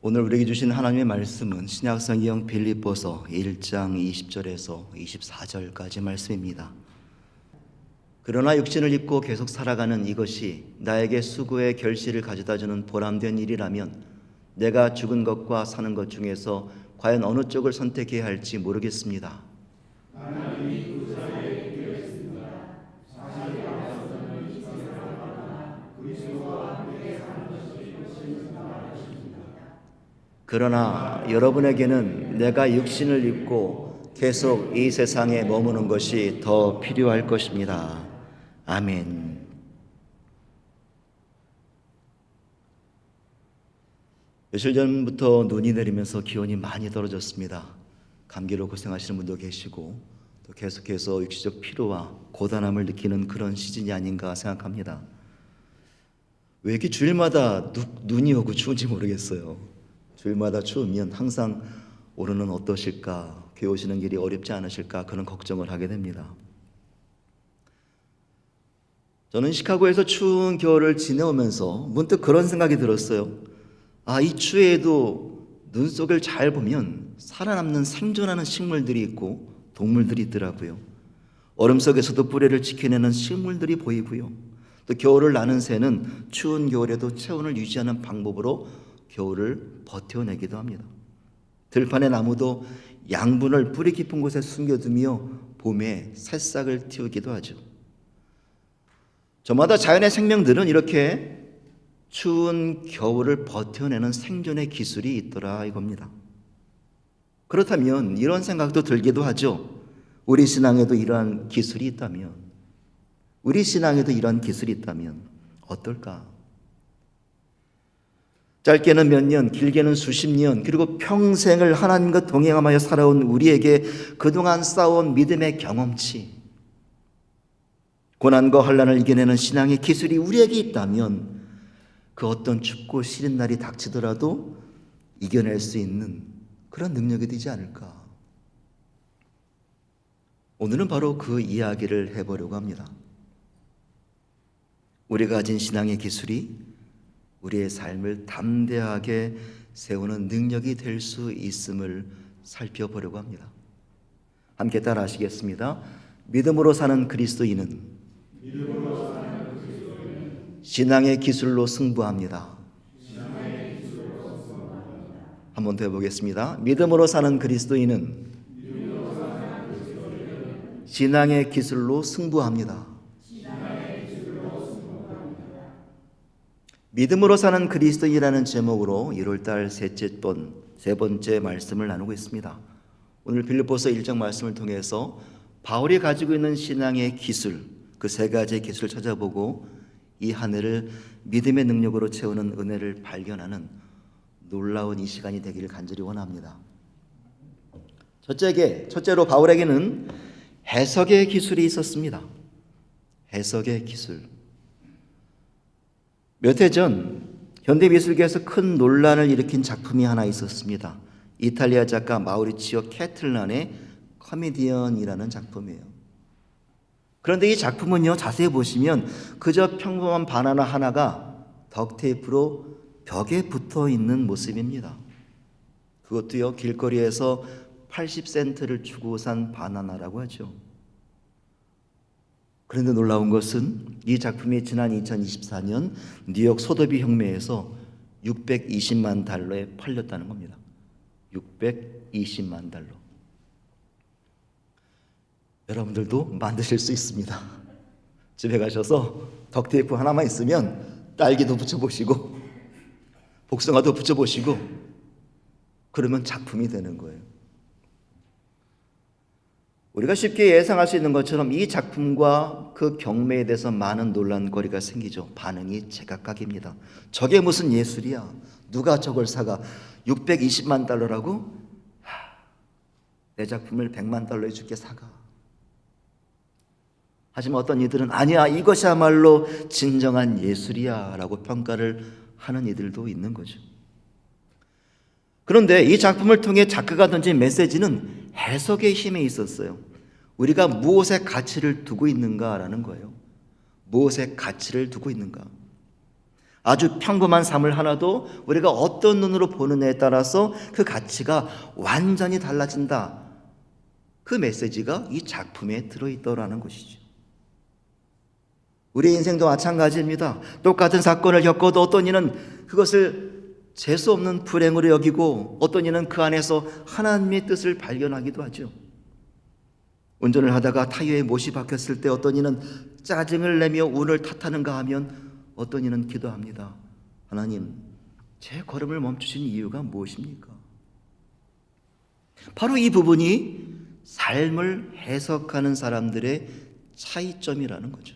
오늘 우리에게 주신 하나님의 말씀은 신약성경 빌립보서 1장 20절에서 24절까지 말씀입니다. 그러나 육신을 입고 계속 살아가는 이것이 나에게 수고의 결실을 가져다주는 보람된 일이라면 내가 죽은 것과 사는 것 중에서 과연 어느 쪽을 선택해야 할지 모르겠습니다. 그러나 여러분에게는 내가 육신을 입고 계속 이 세상에 머무는 것이 더 필요할 것입니다. 아멘. 며칠 전부터 눈이 내리면서 기온이 많이 떨어졌습니다. 감기로 고생하시는 분도 계시고 또 계속해서 육체적 피로와 고단함을 느끼는 그런 시즌이 아닌가 생각합니다. 왜 이렇게 주일마다 눈이 오고 추운지 모르겠어요. 주일마다 추우면 항상 오늘은 어떠실까, 교회 오시는 길이 어렵지 않으실까 그런 걱정을 하게 됩니다. 저는 시카고에서 추운 겨울을 지내오면서 문득 그런 생각이 들었어요. 이 추위에도 눈 속을 잘 보면 살아남는 생존하는 식물들이 있고 동물들이 있더라고요. 얼음 속에서도 뿌리를 지켜내는 식물들이 보이고요. 또 겨울을 나는 새는 추운 겨울에도 체온을 유지하는 방법으로 겨울을 버텨내기도 합니다. 들판의 나무도 양분을 뿌리 깊은 곳에 숨겨두며 봄에 새싹을 틔우기도 하죠. 저마다 자연의 생명들은 이렇게 추운 겨울을 버텨내는 생존의 기술이 있더라 이겁니다. 그렇다면 이런 생각도 들기도 하죠. 우리 신앙에도 이러한 기술이 있다면, 어떨까? 짧게는 몇 년, 길게는 수십 년, 그리고 평생을 하나님과 동행하며 살아온 우리에게 그동안 쌓아온 믿음의 경험치, 고난과 환난을 이겨내는 신앙의 기술이 우리에게 있다면 그 어떤 춥고 시린 날이 닥치더라도 이겨낼 수 있는 그런 능력이 되지 않을까? 오늘은 바로 그 이야기를 해보려고 합니다. 우리가 가진 신앙의 기술이 우리의 삶을 담대하게 세우는 능력이 될 수 있음을 살펴보려고 합니다. 함께 따라 하시겠습니다. 믿음으로 사는 그리스도인은 신앙의 기술로 승부합니다. 한 번 더 해보겠습니다. 믿음으로 사는 그리스도인은 신앙의 기술로 승부합니다. 믿음으로 사는 그리스도인이라는 제목으로 1월달 세 번째 말씀을 나누고 있습니다. 오늘 빌립보서 1장 말씀을 통해서 바울이 가지고 있는 신앙의 기술, 그 세 가지의 기술을 찾아보고 이 한 해를 믿음의 능력으로 채우는 은혜를 발견하는 놀라운 이 시간이 되기를 간절히 원합니다. 첫째로 바울에게는 해석의 기술이 있었습니다. 해석의 기술. 몇 해 전 현대미술계에서 큰 논란을 일으킨 작품이 하나 있었습니다. 이탈리아 작가 마우리치오 캐틀란의 코미디언이라는 작품이에요. 그런데 이 작품은요, 자세히 보시면 그저 평범한 바나나 하나가 덕테이프로 벽에 붙어 있는 모습입니다. 그것도요, 길거리에서 80센트를 주고 산 바나나라고 하죠. 그런데 놀라운 것은 이 작품이 지난 2024년 뉴욕 소더비 혁명에서 620만 달러에 팔렸다는 겁니다. 620만 달러. 여러분들도 만드실 수 있습니다. 집에 가셔서 덕테이프 하나만 있으면 딸기도 붙여보시고 복숭아도 붙여보시고 그러면 작품이 되는 거예요. 우리가 쉽게 예상할 수 있는 것처럼 이 작품과 그 경매에 대해서 많은 논란거리가 생기죠. 반응이 제각각입니다. 저게 무슨 예술이야? 누가 저걸 사가? 620만 달러라고? 내 작품을 100만 달러에 줄게 사가. 하지만 어떤 이들은 아니야, 이것이야말로 진정한 예술이야 라고 평가를 하는 이들도 있는 거죠. 그런데 이 작품을 통해 작가가 던진 메시지는 해석의 힘에 있었어요. 우리가 무엇에 가치를 두고 있는가라는 거예요. 무엇에 가치를 두고 있는가. 아주 평범한 삶을 하나도 우리가 어떤 눈으로 보느냐에 따라서 그 가치가 완전히 달라진다. 그 메시지가 이 작품에 들어있더라는 것이죠. 우리 인생도 마찬가지입니다. 똑같은 사건을 겪어도 어떤 이는 그것을 재수 없는 불행으로 여기고 어떤 이는 그 안에서 하나님의 뜻을 발견하기도 하죠. 운전을 하다가 타이어에 못이 박혔을 때 어떤 이는 짜증을 내며 운을 탓하는가 하면 어떤 이는 기도합니다. 하나님, 제 걸음을 멈추신 이유가 무엇입니까? 바로 이 부분이 삶을 해석하는 사람들의 차이점이라는 거죠.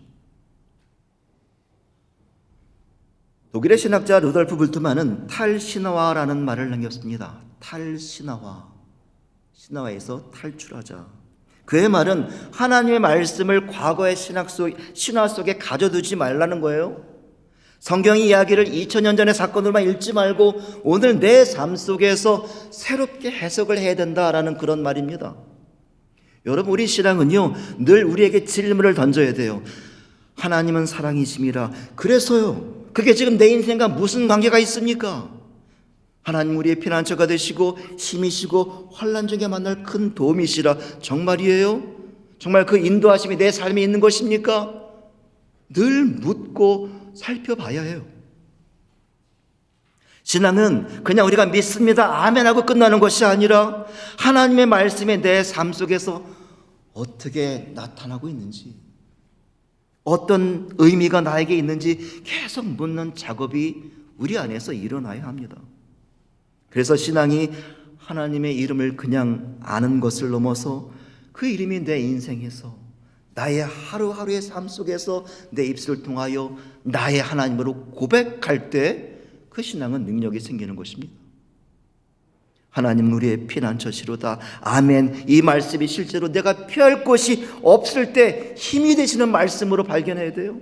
독일의 신학자 루돌프 불트만은 탈신화라는 말을 남겼습니다. 탈신화, 신화에서 탈출하자. 그의 말은 하나님의 말씀을 과거의 신화 속에 가져두지 말라는 거예요. 성경의 이야기를 2000년 전의 사건으로만 읽지 말고 오늘 내 삶 속에서 새롭게 해석을 해야 된다라는 그런 말입니다. 여러분, 우리 신앙은요, 늘 우리에게 질문을 던져야 돼요. 하나님은 사랑이심이라. 그래서요, 그게 지금 내 인생과 무슨 관계가 있습니까? 하나님 우리의 피난처가 되시고 힘이시고 환난 중에 만날 큰 도움이시라. 정말이에요? 정말 그 인도하심이 내 삶에 있는 것입니까? 늘 묻고 살펴봐야 해요. 신앙은 그냥 우리가 믿습니다, 아멘하고 끝나는 것이 아니라 하나님의 말씀이 내 삶 속에서 어떻게 나타나고 있는지, 어떤 의미가 나에게 있는지 계속 묻는 작업이 우리 안에서 일어나야 합니다. 그래서 신앙이 하나님의 이름을 그냥 아는 것을 넘어서 그 이름이 내 인생에서, 나의 하루하루의 삶 속에서 내 입술을 통하여 나의 하나님으로 고백할 때 그 신앙은 능력이 생기는 것입니다. 하나님 우리의 피난처시로다. 아멘. 이 말씀이 실제로 내가 피할 곳이 없을 때 힘이 되시는 말씀으로 발견해야 돼요.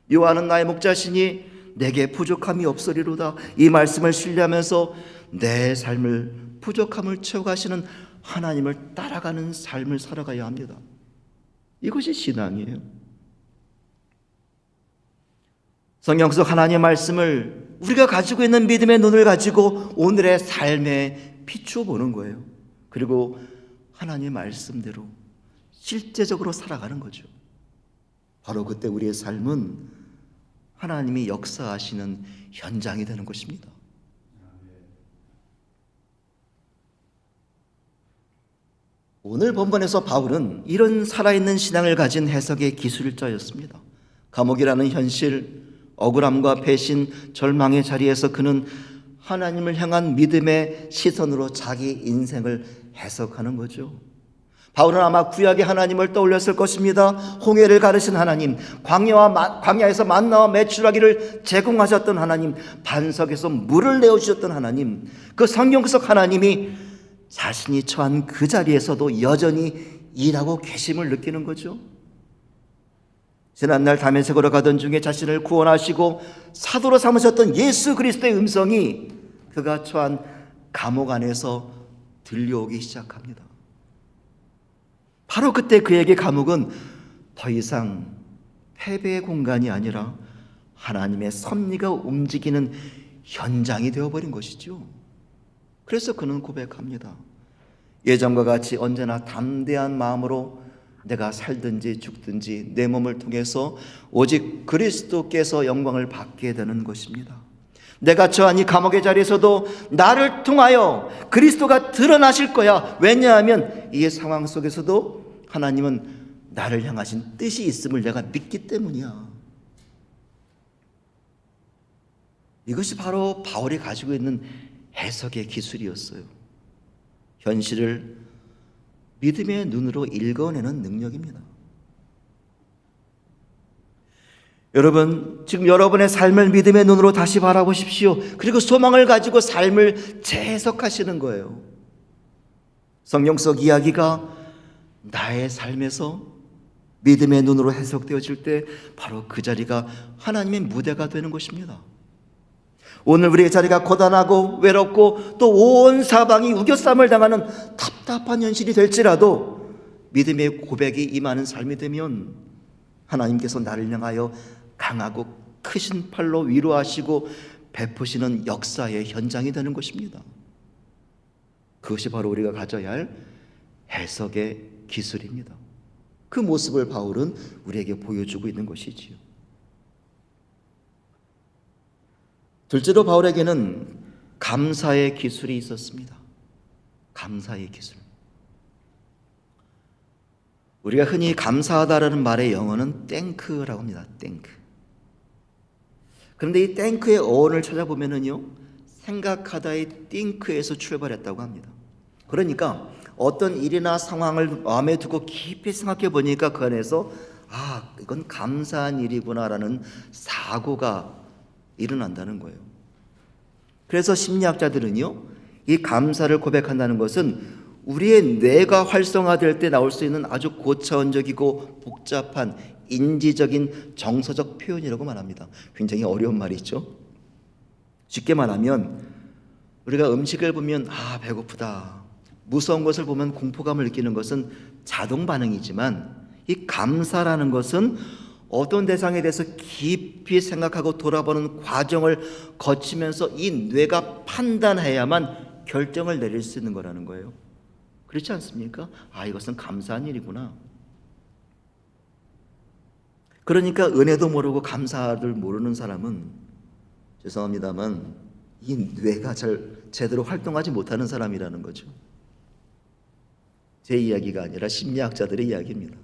여호와는 나의 목자시니 내게 부족함이 없으리로다. 이 말씀을 신뢰하면서 내 삶을, 부족함을 채워가시는 하나님을 따라가는 삶을 살아가야 합니다. 이것이 신앙이에요. 성경 속 하나님의 말씀을 우리가 가지고 있는 믿음의 눈을 가지고 오늘의 삶에 비추어 보는 거예요. 그리고 하나님의 말씀대로 실제적으로 살아가는 거죠. 바로 그때 우리의 삶은 하나님이 역사하시는 현장이 되는 것입니다. 오늘 본문에서 바울은 이런 살아있는 신앙을 가진 해석의 기술자였습니다. 감옥이라는 현실, 억울함과 배신, 절망의 자리에서 그는 하나님을 향한 믿음의 시선으로 자기 인생을 해석하는 거죠. 바울은 아마 구약의 하나님을 떠올렸을 것입니다. 홍해를 가르신 하나님, 광야에서 만나와 메추라기를 제공하셨던 하나님, 반석에서 물을 내어주셨던 하나님, 그 성경 속 하나님이 자신이 처한 그 자리에서도 여전히 일하고 계심을 느끼는 거죠. 지난날 다메섹으로 가던 중에 자신을 구원하시고 사도로 삼으셨던 예수 그리스도의 음성이 그가 처한 감옥 안에서 들려오기 시작합니다. 바로 그때 그에게 감옥은 더 이상 패배의 공간이 아니라 하나님의 섭리가 움직이는 현장이 되어버린 것이죠. 그래서 그는 고백합니다. 예전과 같이 언제나 담대한 마음으로 내가 살든지 죽든지 내 몸을 통해서 오직 그리스도께서 영광을 받게 되는 것입니다. 내가 처한 이 감옥의 자리에서도 나를 통하여 그리스도가 드러나실 거야. 왜냐하면 이 상황 속에서도 하나님은 나를 향하신 뜻이 있음을 내가 믿기 때문이야. 이것이 바로 바울이 가지고 있는 해석의 기술이었어요. 현실을 믿음의 눈으로 읽어내는 능력입니다. 여러분, 지금 여러분의 삶을 믿음의 눈으로 다시 바라보십시오. 그리고 소망을 가지고 삶을 재해석하시는 거예요. 성경 속 이야기가 나의 삶에서 믿음의 눈으로 해석되어질 때 바로 그 자리가 하나님의 무대가 되는 것입니다. 오늘 우리의 자리가 고단하고 외롭고 또 온 사방이 우겨쌈을 당하는 답답한 현실이 될지라도 믿음의 고백이 임하는 삶이 되면 하나님께서 나를 향하여 강하고 크신 팔로 위로하시고 베푸시는 역사의 현장이 되는 것입니다. 그것이 바로 우리가 가져야 할 해석의 기술입니다. 그 모습을 바울은 우리에게 보여주고 있는 것이지요. 둘째로 바울에게는 감사의 기술이 있었습니다. 감사의 기술. 우리가 흔히 감사하다라는 말의 영어는 땡크라고 합니다. 땡크. 그런데 이 땡크의 어원을 찾아보면은요, 생각하다의 띵크에서 출발했다고 합니다. 그러니까 어떤 일이나 상황을 마음에 두고 깊이 생각해 보니까 그 안에서 이건 감사한 일이구나라는 사고가 일어난다는 거예요. 그래서 심리학자들은요, 이 감사를 고백한다는 것은 우리의 뇌가 활성화될 때 나올 수 있는 아주 고차원적이고 복잡한 인지적인 정서적 표현이라고 말합니다. 굉장히 어려운 말이죠. 쉽게 말하면 우리가 음식을 보면 배고프다, 무서운 것을 보면 공포감을 느끼는 것은 자동 반응이지만, 이 감사라는 것은 어떤 대상에 대해서 깊이 생각하고 돌아보는 과정을 거치면서 이 뇌가 판단해야만 결정을 내릴 수 있는 거라는 거예요. 그렇지 않습니까? 이것은 감사한 일이구나. 그러니까 은혜도 모르고 감사를 모르는 사람은, 죄송합니다만, 이 뇌가 제대로 활동하지 못하는 사람이라는 거죠. 제 이야기가 아니라 심리학자들의 이야기입니다.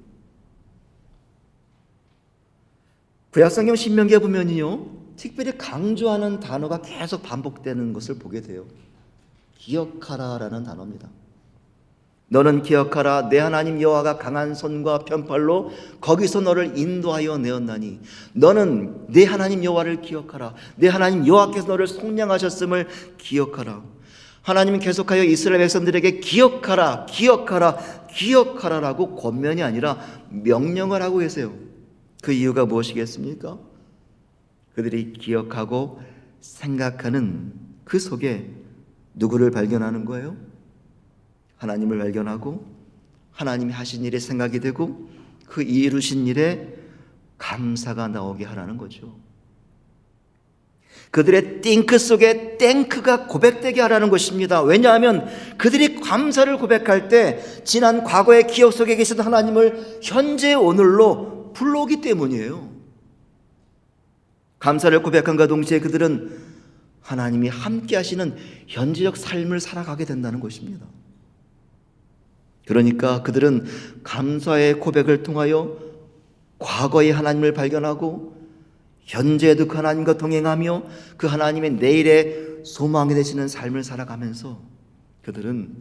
구약성경 신명기에 보면요, 특별히 강조하는 단어가 계속 반복되는 것을 보게 돼요. 기억하라라는 단어입니다. 너는 기억하라, 내 하나님 여호와가 강한 손과 편팔로 거기서 너를 인도하여 내었나니, 너는 내 하나님 여호와를 기억하라. 내 하나님 여호와께서 너를 속량하셨음을 기억하라. 하나님은 계속하여 이스라엘 백성들에게 기억하라, 기억하라, 기억하라라고 권면이 아니라 명령을 하고 계세요. 그 이유가 무엇이겠습니까? 그들이 기억하고 생각하는 그 속에 누구를 발견하는 거예요? 하나님을 발견하고 하나님이 하신 일에 생각이 되고 그 이루신 일에 감사가 나오게 하라는 거죠. 그들의 띵크 속에 땡크가 고백되게 하라는 것입니다. 왜냐하면 그들이 감사를 고백할 때 지난 과거의 기억 속에 계신 하나님을 현재 오늘로 불러오기 때문이에요. 감사를 고백함과 동시에 그들은 하나님이 함께 하시는 현재적 삶을 살아가게 된다는 것입니다. 그러니까 그들은 감사의 고백을 통하여 과거의 하나님을 발견하고 현재에도 그 하나님과 동행하며 그 하나님의 내일의 소망이 되시는 삶을 살아가면서 그들은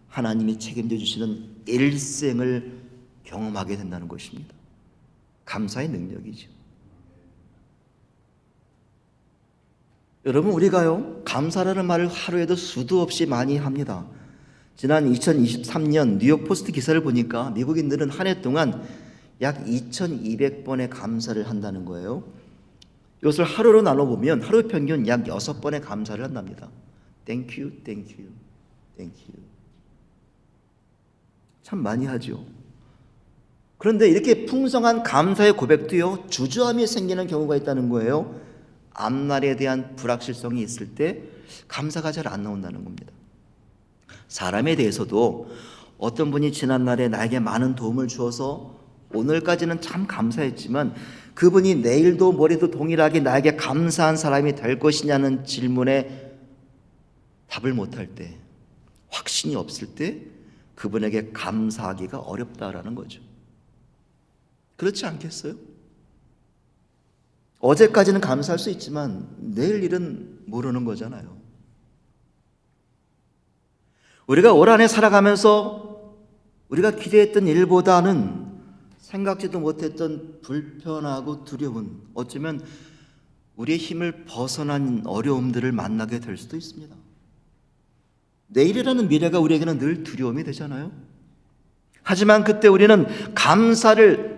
하나님이 책임져 주시는 일생을 경험하게 된다는 것입니다. 감사의 능력이죠. 여러분, 우리가요, 감사라는 말을 하루에도 수도 없이 많이 합니다. 지난 2023년 뉴욕 포스트 기사를 보니까 미국인들은 한 해 동안 약 2200번의 감사를 한다는 거예요. 이것을 하루로 나눠보면 하루 평균 약 6번의 감사를 한답니다. Thank you, thank you, thank you. 참 많이 하죠. 그런데 이렇게 풍성한 감사의 고백도요, 주저함이 생기는 경우가 있다는 거예요. 앞날에 대한 불확실성이 있을 때 감사가 잘 안 나온다는 겁니다. 사람에 대해서도 어떤 분이 지난날에 나에게 많은 도움을 주어서 오늘까지는 참 감사했지만 그분이 내일도 모레도 동일하게 나에게 감사한 사람이 될 것이냐는 질문에 답을 못할 때, 확신이 없을 때 그분에게 감사하기가 어렵다라는 거죠. 그렇지 않겠어요? 어제까지는 감사할 수 있지만 내일 일은 모르는 거잖아요. 우리가 올 한 해 살아가면서 우리가 기대했던 일보다는 생각지도 못했던 불편하고 두려운, 어쩌면 우리의 힘을 벗어난 어려움들을 만나게 될 수도 있습니다. 내일이라는 미래가 우리에게는 늘 두려움이 되잖아요. 하지만 그때 우리는 감사를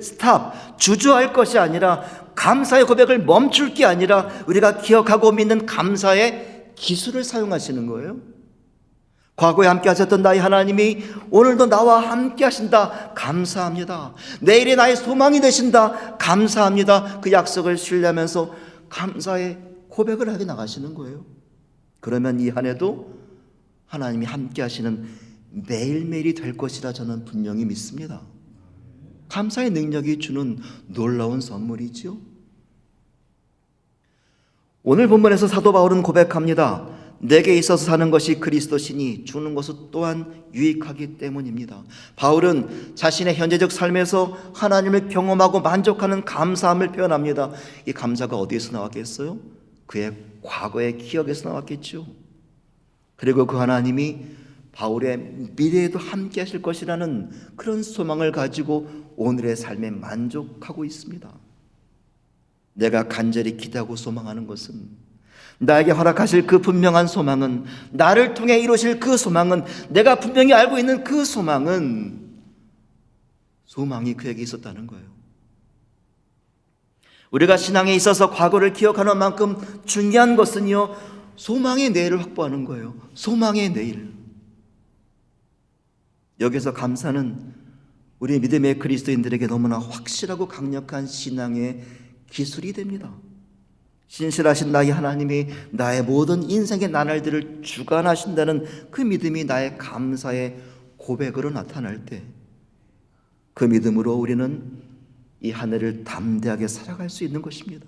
주저할 것이 아니라, 감사의 고백을 멈출 게 아니라 우리가 기억하고 믿는 감사의 기술을 사용하시는 거예요. 과거에 함께 하셨던 나의 하나님이 오늘도 나와 함께 하신다, 감사합니다. 내일이 나의 소망이 되신다, 감사합니다. 그 약속을 신뢰하면서 감사의 고백을 하게 나가시는 거예요. 그러면 이 한 해도 하나님이 함께 하시는 매일매일이 될 것이라 저는 분명히 믿습니다. 감사의 능력이 주는 놀라운 선물이지요. 오늘 본문에서 사도 바울은 고백합니다. 내게 있어서 사는 것이 그리스도시니 죽는 것은 또한 유익하기 때문입니다. 바울은 자신의 현재적 삶에서 하나님을 경험하고 만족하는 감사함을 표현합니다. 이 감사가 어디에서 나왔겠어요? 그의 과거의 기억에서 나왔겠죠. 그리고 그 하나님이 바울의 미래에도 함께 하실 것이라는 그런 소망을 가지고 오늘의 삶에 만족하고 있습니다. 내가 간절히 기대하고 소망하는 것은, 나에게 허락하실 그 분명한 소망은, 나를 통해 이루실 그 소망은, 내가 분명히 알고 있는 그 소망이 그에게 있었다는 거예요. 우리가 신앙에 있어서 과거를 기억하는 만큼 중요한 것은요, 소망의 내일을 확보하는 거예요. 소망의 내일. 여기서 감사는 우리 믿음의 그리스도인들에게 너무나 확실하고 강력한 신앙의 기술이 됩니다. 신실하신 나의 하나님이 나의 모든 인생의 나날들을 주관하신다는 그 믿음이 나의 감사의 고백으로 나타날 때, 그 믿음으로 우리는 이 한 해를 담대하게 살아갈 수 있는 것입니다.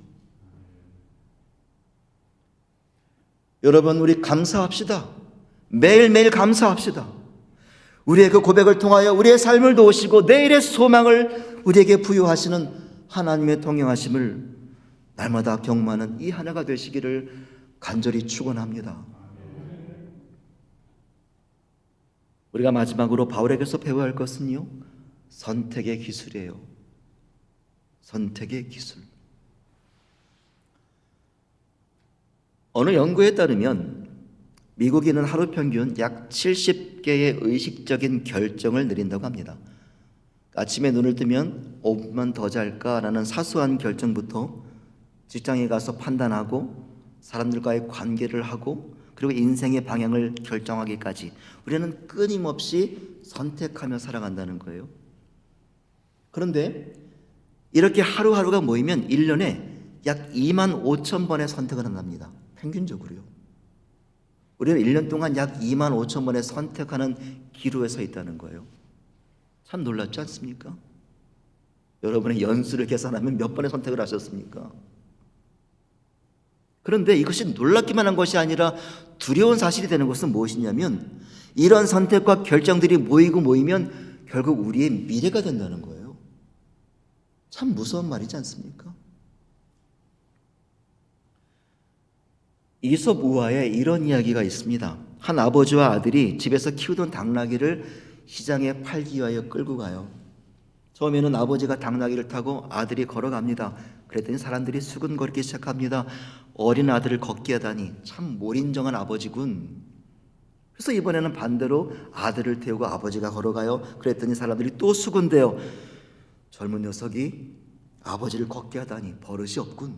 여러분, 우리 감사합시다. 매일매일 감사합시다. 우리의 그 고백을 통하여 우리의 삶을 도우시고 내일의 소망을 우리에게 부여하시는 하나님의 동행하심을 날마다 경험하는 이 한 해가 되시기를 간절히 축원합니다. 우리가 마지막으로 바울에게서 배워야 할 것은요, 선택의 기술이에요. 선택의 기술. 어느 연구에 따르면 미국인은 하루 평균 약 70개의 의식적인 결정을 내린다고 합니다. 아침에 눈을 뜨면 5분만 더 잘까라는 사소한 결정부터 직장에 가서 판단하고 사람들과의 관계를 하고 그리고 인생의 방향을 결정하기까지 우리는 끊임없이 선택하며 살아간다는 거예요. 그런데 이렇게 하루하루가 모이면 1년에 약 2만 5천 번의 선택을 한답니다. 평균적으로요. 우리는 1년 동안 약 2만 5천 번의 선택하는 기로에 서 있다는 거예요. 참 놀랍지 않습니까? 여러분의 연수를 계산하면 몇 번의 선택을 하셨습니까? 그런데 이것이 놀랍기만 한 것이 아니라 두려운 사실이 되는 것은 무엇이냐면, 이런 선택과 결정들이 모이면 결국 우리의 미래가 된다는 거예요. 참 무서운 말이지 않습니까? 이솝 우화에 이런 이야기가 있습니다. 한 아버지와 아들이 집에서 키우던 당나귀를 시장에 팔기 위하여 끌고 가요. 처음에는 아버지가 당나귀를 타고 아들이 걸어갑니다. 그랬더니 사람들이 수근거리기 시작합니다. 어린 아들을 걷게 하다니 참 몰인정한 아버지군. 그래서 이번에는 반대로 아들을 태우고 아버지가 걸어가요. 그랬더니 사람들이 또 수군대요. 젊은 녀석이 아버지를 걷게 하다니 버릇이 없군.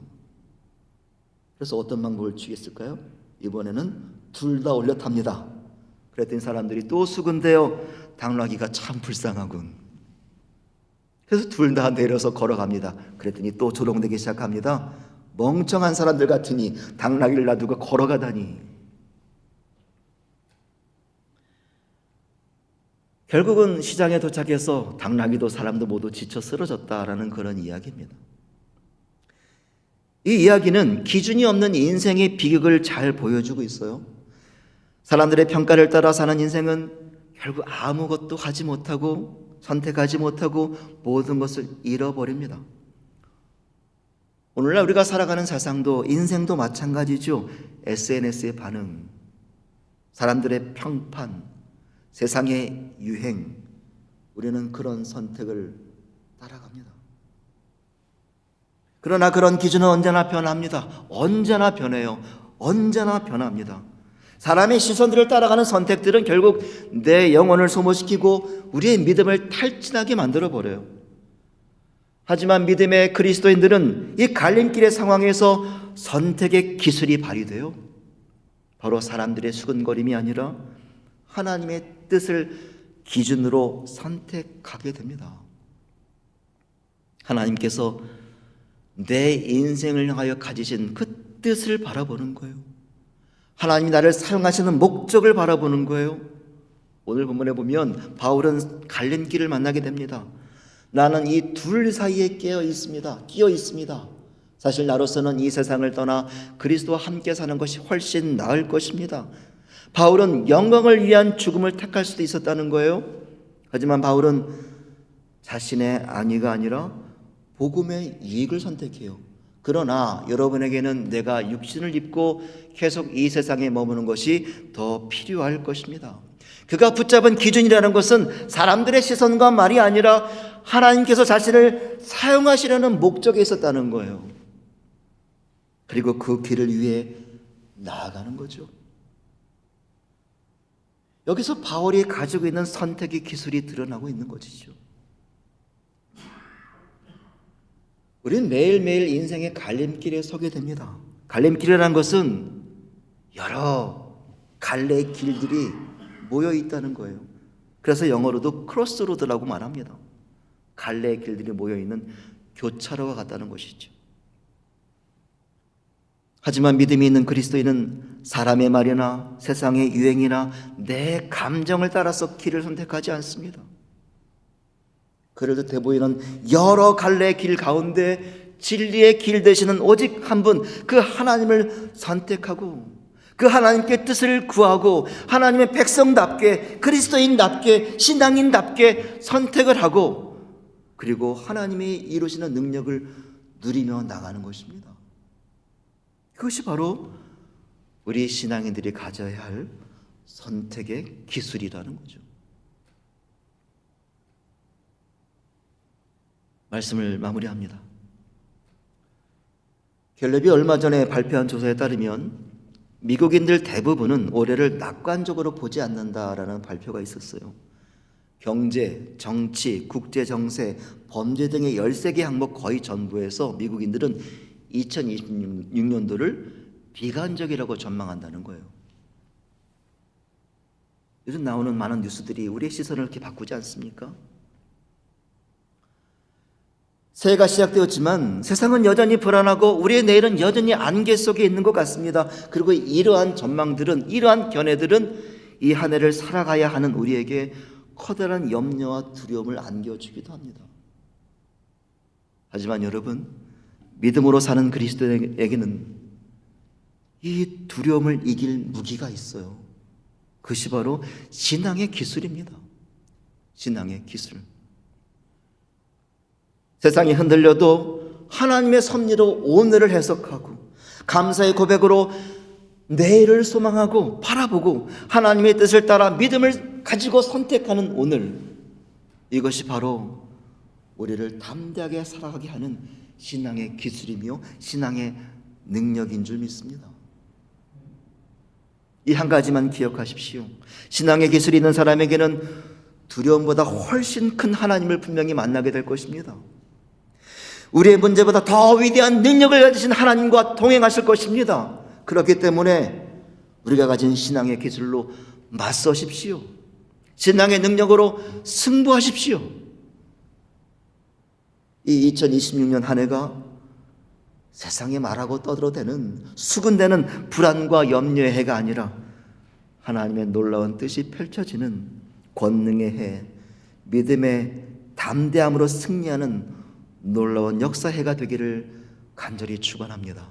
그래서 어떤 방법을 취했을까요? 이번에는 둘 다 올려 탑니다. 그랬더니 사람들이 또 수군대요. 당나귀가 참 불쌍하군. 그래서 둘 다 내려서 걸어갑니다. 그랬더니 또 조롱되기 시작합니다. 멍청한 사람들 같으니 당나귀를 놔두고 걸어가다니. 결국은 시장에 도착해서 당나귀도 사람도 모두 지쳐 쓰러졌다라는 그런 이야기입니다. 이 이야기는 기준이 없는 인생의 비극을 잘 보여주고 있어요. 사람들의 평가를 따라 사는 인생은 결국 아무것도 하지 못하고 선택하지 못하고 모든 것을 잃어버립니다. 오늘날 우리가 살아가는 세상도 인생도 마찬가지죠. SNS의 반응, 사람들의 평판, 세상의 유행, 우리는 그런 선택을 따라갑니다. 그러나 그런 기준은 언제나 변합니다. 언제나 변해요. 언제나 변합니다. 사람의 시선들을 따라가는 선택들은 결국 내 영혼을 소모시키고 우리의 믿음을 탈진하게 만들어버려요. 하지만 믿음의 그리스도인들은 이 갈림길의 상황에서 선택의 기술이 발휘돼요. 바로 사람들의 수근거림이 아니라 하나님의 뜻을 기준으로 선택하게 됩니다. 하나님께서 내 인생을 향하여 가지신 그 뜻을 바라보는 거예요. 하나님이 나를 사용하시는 목적을 바라보는 거예요. 오늘 본문에 보면 바울은 갈림길을 만나게 됩니다. 나는 이 둘 사이에 끼어 있습니다. 사실 나로서는 이 세상을 떠나 그리스도와 함께 사는 것이 훨씬 나을 것입니다. 바울은 영광을 위한 죽음을 택할 수도 있었다는 거예요. 하지만 바울은 자신의 안위가 아니라 복음의 이익을 선택해요. 그러나 여러분에게는 내가 육신을 입고 계속 이 세상에 머무는 것이 더 필요할 것입니다. 그가 붙잡은 기준이라는 것은 사람들의 시선과 말이 아니라 하나님께서 자신을 사용하시려는 목적에 있었다는 거예요. 그리고 그 길을 위해 나아가는 거죠. 여기서 바울이 가지고 있는 선택의 기술이 드러나고 있는 것이죠. 우리는 매일매일 인생의 갈림길에 서게 됩니다. 갈림길이라는 것은 여러 갈래의 길들이 모여 있다는 거예요. 그래서 영어로도 크로스로드라고 말합니다. 갈래의 길들이 모여 있는 교차로와 같다는 것이죠. 하지만 믿음이 있는 그리스도인은 사람의 말이나 세상의 유행이나 내 감정을 따라서 길을 선택하지 않습니다. 그래도 돼 보이는 여러 갈래의 길 가운데 진리의 길 되시는 오직 한 분, 그 하나님을 선택하고 그 하나님께 뜻을 구하고 하나님의 백성답게, 그리스도인답게, 신앙인답게 선택을 하고 그리고 하나님이 이루시는 능력을 누리며 나가는 것입니다. 그것이 바로 우리 신앙인들이 가져야 할 선택의 기술이라는 거죠. 말씀을 마무리합니다. 갤럽이 얼마 전에 발표한 조사에 따르면 미국인들 대부분은 올해를 낙관적으로 보지 않는다라는 발표가 있었어요. 경제, 정치, 국제정세, 범죄 등의 13개 항목 거의 전부에서 미국인들은 2026년도를 비관적이라고 전망한다는 거예요. 요즘 나오는 많은 뉴스들이 우리의 시선을 이렇게 바꾸지 않습니까? 새해가 시작되었지만 세상은 여전히 불안하고 우리의 내일은 여전히 안개 속에 있는 것 같습니다. 그리고 이러한 전망들은, 이러한 견해들은 이 한 해를 살아가야 하는 우리에게 커다란 염려와 두려움을 안겨주기도 합니다. 하지만 여러분, 믿음으로 사는 그리스도에게는 이 두려움을 이길 무기가 있어요. 그것이 바로 신앙의 기술입니다. 신앙의 기술. 세상이 흔들려도 하나님의 섭리로 오늘을 해석하고 감사의 고백으로 내일을 소망하고 바라보고 하나님의 뜻을 따라 믿음을 가지고 선택하는 오늘, 이것이 바로 우리를 담대하게 살아가게 하는 신앙의 기술이며 신앙의 능력인 줄 믿습니다. 이 한 가지만 기억하십시오. 신앙의 기술이 있는 사람에게는 두려움보다 훨씬 큰 하나님을 분명히 만나게 될 것입니다. 우리의 문제보다 더 위대한 능력을 가지신 하나님과 동행하실 것입니다. 그렇기 때문에 우리가 가진 신앙의 기술로 맞서십시오. 신앙의 능력으로 승부하십시오. 이 2026년 한 해가 세상에 말하고 떠들어대는 수군대는 불안과 염려의 해가 아니라 하나님의 놀라운 뜻이 펼쳐지는 권능의 해, 믿음의 담대함으로 승리하는 놀라운 역사해가 되기를 간절히 축원합니다.